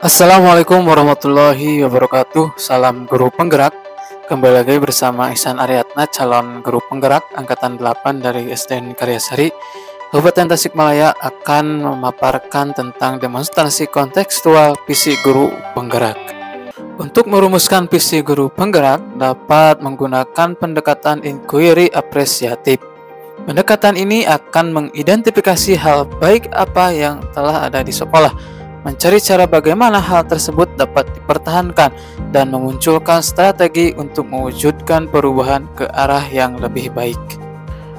Assalamualaikum warahmatullahi wabarakatuh. Salam guru penggerak. Kembali lagi bersama Ihsan Aryatna, calon guru penggerak angkatan 8 dari SDN Karyasari, Kabupaten Tasikmalaya, akan memaparkan tentang demonstrasi kontekstual visi guru penggerak. Untuk merumuskan visi guru penggerak dapat menggunakan pendekatan inquiry apresiatif. Pendekatan ini akan mengidentifikasi hal baik apa yang telah ada di sekolah, mencari cara bagaimana hal tersebut dapat dipertahankan, dan memunculkan strategi untuk mewujudkan perubahan ke arah yang lebih baik.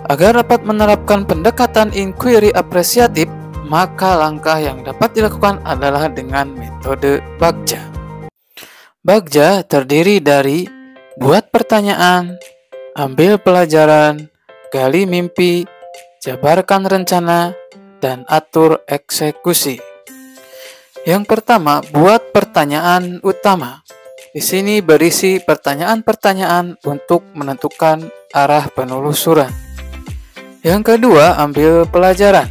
Agar dapat menerapkan pendekatan inquiry apresiatif, maka langkah yang dapat dilakukan adalah dengan metode Bagja. Bagja terdiri dari buat pertanyaan, ambil pelajaran, gali mimpi, jabarkan rencana, dan atur eksekusi. Yang pertama, buat pertanyaan utama. Di sini berisi pertanyaan-pertanyaan untuk menentukan arah penelusuran. Yang kedua, ambil pelajaran.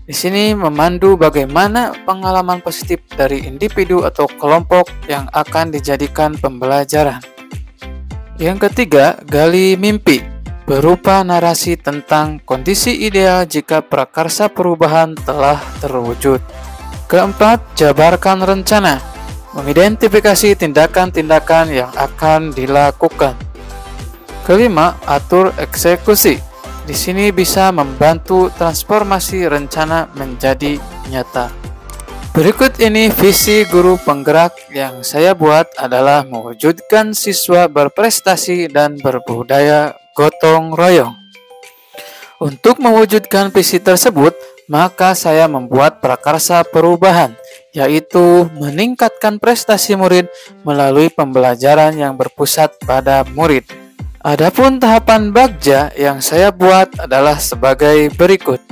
Di sini memandu bagaimana pengalaman positif dari individu atau kelompok yang akan dijadikan pembelajaran. Yang ketiga, gali mimpi, berupa narasi tentang kondisi ideal jika prakarsa perubahan telah terwujud. Keempat, jabarkan rencana, mengidentifikasi tindakan-tindakan yang akan dilakukan. Kelima, atur eksekusi. Di sini bisa membantu transformasi rencana menjadi nyata. Berikut ini visi guru penggerak yang saya buat adalah mewujudkan siswa berprestasi dan berbudaya gotong royong. Untuk mewujudkan visi tersebut, maka saya membuat prakarsa perubahan, yaitu meningkatkan prestasi murid melalui pembelajaran yang berpusat pada murid. Adapun tahapan Bagja yang saya buat adalah sebagai berikut.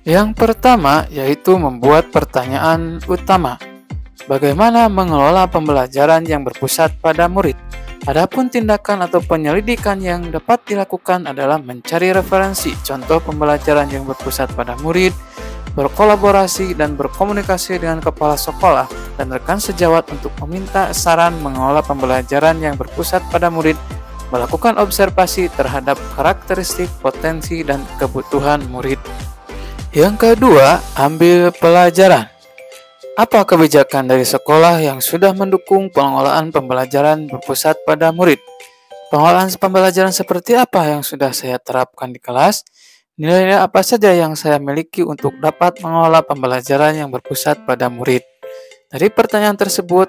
Yang pertama yaitu membuat pertanyaan utama. Bagaimana mengelola pembelajaran yang berpusat pada murid? Adapun tindakan atau penyelidikan yang dapat dilakukan adalah mencari referensi, contoh pembelajaran yang berpusat pada murid, berkolaborasi dan berkomunikasi dengan kepala sekolah dan rekan sejawat untuk meminta saran mengelola pembelajaran yang berpusat pada murid, melakukan observasi terhadap karakteristik, potensi, dan kebutuhan murid. Yang kedua, ambil pelajaran. Apa kebijakan dari sekolah yang sudah mendukung pengelolaan pembelajaran berpusat pada murid? Pengelolaan pembelajaran seperti apa yang sudah saya terapkan di kelas? Nilai-nilai apa saja yang saya miliki untuk dapat mengelola pembelajaran yang berpusat pada murid? Dari pertanyaan tersebut,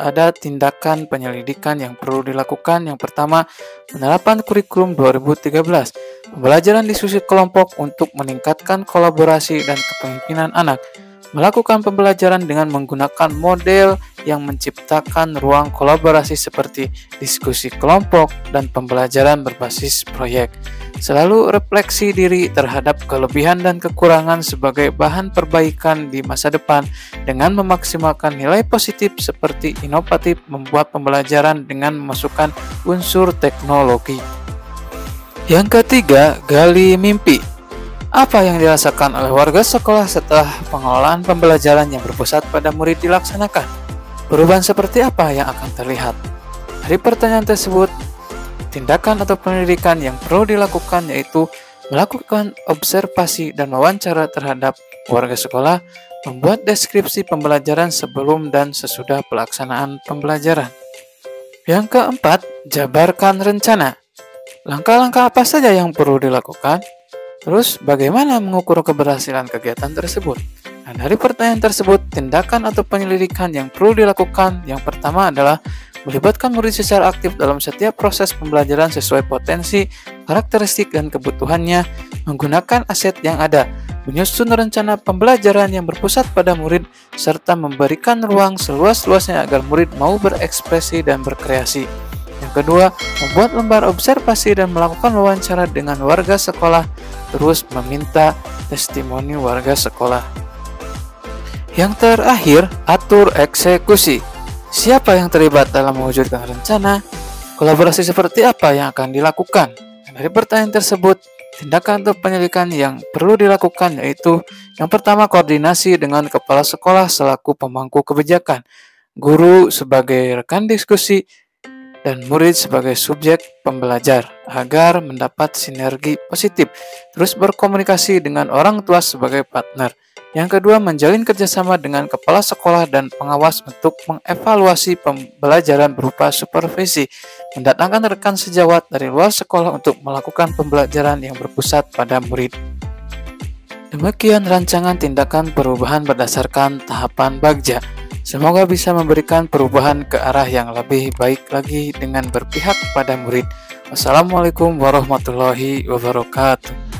ada tindakan penyelidikan yang perlu dilakukan. Yang pertama, penerapan kurikulum 2013, pembelajaran diskusi kelompok untuk meningkatkan kolaborasi dan kepemimpinan anak, melakukan pembelajaran dengan menggunakan model yang menciptakan ruang kolaborasi seperti diskusi kelompok dan pembelajaran berbasis proyek. Selalu refleksi diri terhadap kelebihan dan kekurangan sebagai bahan perbaikan di masa depan dengan memaksimalkan nilai positif seperti inovatif, membuat pembelajaran dengan memasukkan unsur teknologi. Yang ketiga, gali mimpi. Apa yang dirasakan oleh warga sekolah setelah pengelolaan pembelajaran yang berpusat pada murid dilaksanakan? Perubahan seperti apa yang akan terlihat? Dari pertanyaan tersebut, tindakan atau pendidikan yang perlu dilakukan yaitu melakukan observasi dan wawancara terhadap warga sekolah, membuat deskripsi pembelajaran sebelum dan sesudah pelaksanaan pembelajaran. Yang keempat, jabarkan rencana. Langkah-langkah apa saja yang perlu dilakukan? Terus, bagaimana mengukur keberhasilan kegiatan tersebut? Nah, dari pertanyaan tersebut, tindakan atau penyelidikan yang perlu dilakukan yang pertama adalah melibatkan murid secara aktif dalam setiap proses pembelajaran sesuai potensi, karakteristik, dan kebutuhannya, menggunakan aset yang ada, menyusun rencana pembelajaran yang berpusat pada murid, serta memberikan ruang seluas-luasnya agar murid mau berekspresi dan berkreasi. Yang kedua, membuat lembar observasi dan melakukan wawancara dengan warga sekolah, terus meminta testimoni warga sekolah. Yang terakhir, atur eksekusi. Siapa yang terlibat dalam mewujudkan rencana? Kolaborasi seperti apa yang akan dilakukan? Dari pertanyaan tersebut, Tindakan atau penyelidikan yang perlu dilakukan yaitu yang pertama koordinasi dengan kepala sekolah selaku pemangku kebijakan, guru sebagai rekan diskusi, dan murid sebagai subjek pembelajar agar mendapat sinergi positif. Terus berkomunikasi dengan orang tua sebagai partner. Yang kedua, menjalin kerjasama dengan kepala sekolah dan pengawas untuk mengevaluasi pembelajaran berupa supervisi, mendatangkan rekan sejawat dari luar sekolah untuk melakukan pembelajaran yang berpusat pada murid. Demikian rancangan tindakan perubahan berdasarkan tahapan Bagja. Semoga bisa memberikan perubahan ke arah yang lebih baik lagi dengan berpihak pada murid. Wassalamualaikum warahmatullahi wabarakatuh.